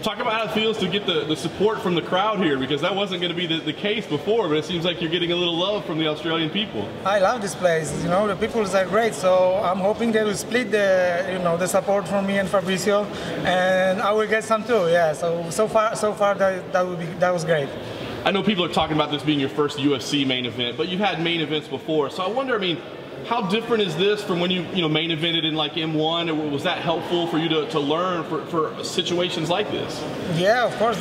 Talk about how it feels to get the support from the crowd here, because that wasn't going to be the case before, but it seems like you're getting a little love from the Australian people. I love this place. You know, the people are great, so I'm hoping they will split the support from me and Fabricio, and I will get some too. Yeah. So far that was great. I know people are talking about this being your first UFC main event, but you've had main events before, so I wonder, I mean, how different is this from when you main evented in like M1? Or was that helpful for you to learn for situations like this? Yeah, of course.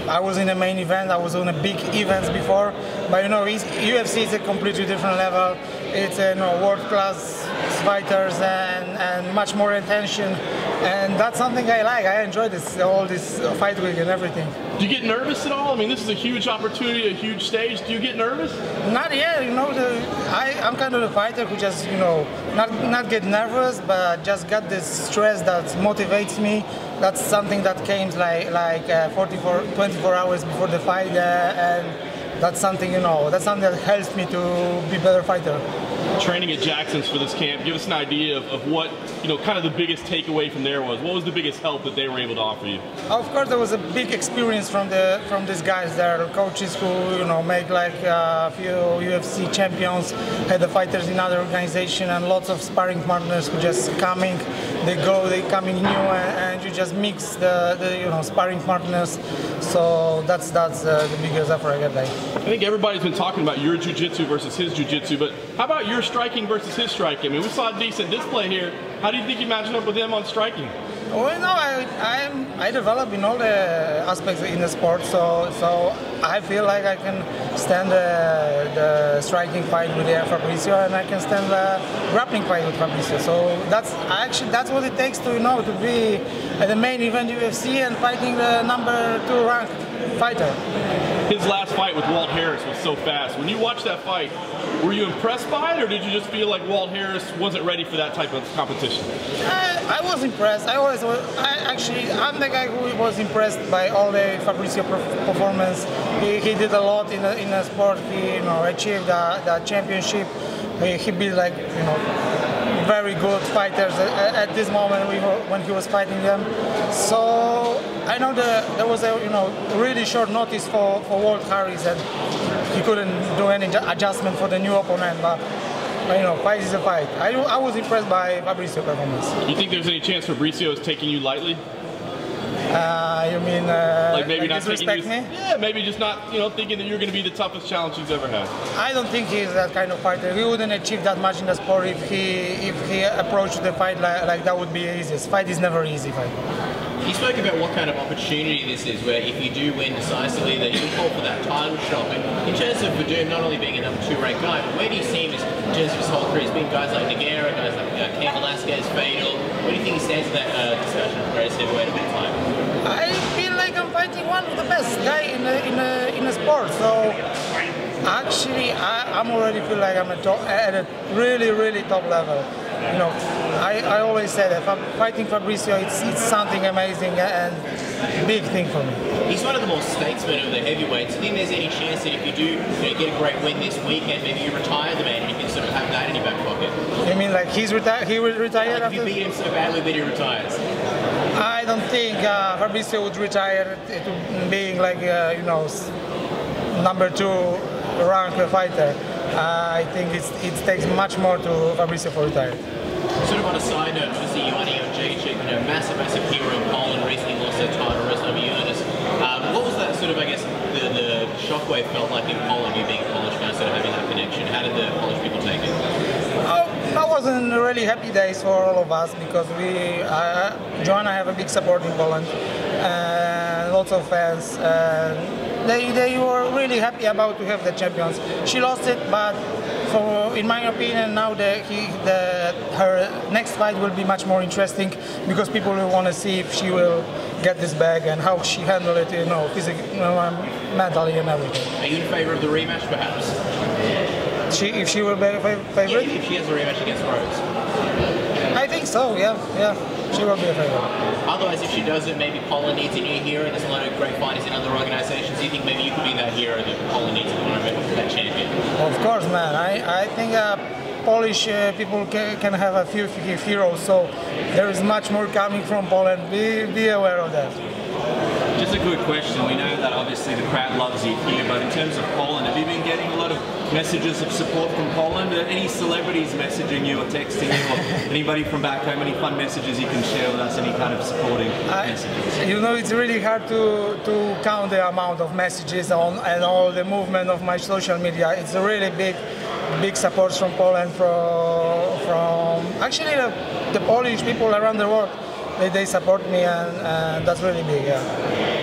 I was in a main event. I was on a big events before, but UFC is a completely different level. It's world-class fighters and much more attention, and that's something I like. I enjoy all this fight week and everything. Do you get nervous at all? I mean, this is a huge opportunity, a huge stage. Do you get nervous? Not yet. I'm kind of a fighter who just not get nervous, but just got this stress that motivates me. That's something that came like 24 hours before the fight, and that's something that helps me to be a better fighter. Training at Jackson's for this camp, give us an idea of what kind of the biggest takeaway from there was. What was the biggest help that they were able to offer you? Of course, there was a big experience from these guys. There are coaches who make like a few UFC champions, had the fighters in other organizations, and lots of sparring partners who just coming. They coming new, and you just mix the sparring partners. So that's the biggest effort I get. I think everybody's been talking about your jiu-jitsu versus his jiu-jitsu, but how about your striking versus his striking? I mean, we saw a decent display here. How do you think you match up with him on striking? Well, I develop in all the aspects in the sport, so I feel like I can stand the striking fight with Fabricio, and I can stand the grappling fight with Fabricio. So that's what it takes to be at the main event UFC and fighting the #2 ranked fighter. His last fight with Walt Harris was so fast. When you watched that fight, were you impressed by it, or did you just feel like Walt Harris wasn't ready for that type of competition? I was impressed. I'm the guy who was impressed by all the Fabricio performance. He did a lot in the sport. He achieved the championship. He beat very good fighters at this moment when he was fighting them. So I know there was a really short notice for Walt Harris, and he couldn't do any adjustment for the new opponent. But fight is a fight. I was impressed by Fabricio's performance. You think there's any chance Fabricio is taking you lightly? You mean like maybe not disrespect taking me? Yeah, maybe just not thinking that you're going to be the toughest challenge he's ever had. I don't think he's that kind of fighter. He wouldn't achieve that much in the sport if he approached the fight like that would be easiest. Fight is never easy fight. You spoke about what kind of opportunity this is, where if you do win decisively, that you call for that title shot. But in terms of Werdum not only being a #2 ranked guy, but where do you see him in terms of his whole career? He's been guys like Nogueira, guys like Cain Velasquez, Fatal. Where do you think he stands in that discussion of greatest heavyweight of all time? I feel like I'm fighting one of the best guy in the sport. So actually, I'm already feel like I'm at a really top level. I always say that fighting Fabricio, it's something amazing and big thing for me. He's one of the more statesmen of the heavyweights. Do you think there's any chance that if you do get a great win this weekend, maybe you retire the man and you can sort of have that in your back pocket? You mean like he will retire like after? If you beat him so badly that he retires? I don't think Fabricio would retire to being like #2 ranked fighter. I think it takes much more to Fabricio for retire. Sort of on a side note, obviously Ioanni Jędrzejczyk, massive hero in Poland, recently lost their title race over Jonas. What was that sort of, I guess, the shockwave felt like in Poland, you being a Polish guy, sort of having that connection? How did the Polish people take it? That wasn't really happy days for all of us, because Joanna have a big support in Poland and lots of fans. They were really happy about to have the champions. She lost it, but in my opinion, now her next fight will be much more interesting, because people will want to see if she will get this bag and how she handled it, physically, mentally and everything. Are you in favor of the rematch, perhaps? If she will be a favorite? Yeah, if she has a rematch against Rose. I think so, yeah. She will be a favorite. Otherwise, if she doesn't, maybe Poland needs a new hero, and there's a lot of great fighters in other organizations. Do you think maybe you could be that hero that Poland needs at the moment, that champion? Of course, man. I think Polish people can have a few heroes, so there is much more coming from Poland. Be aware of that. Just a quick question. We know that obviously the crowd loves you here, but in terms of Poland, have you been getting a lot of messages of support from Poland? Are any celebrities messaging you or texting you, or anybody from back home? Any fun messages you can share with us? Any kind of supporting messages? You know, it's really hard to count the amount of messages and all the movement of my social media. It's a really big support from Poland, from actually the Polish people around the world. They support me, and that's really big. Yeah.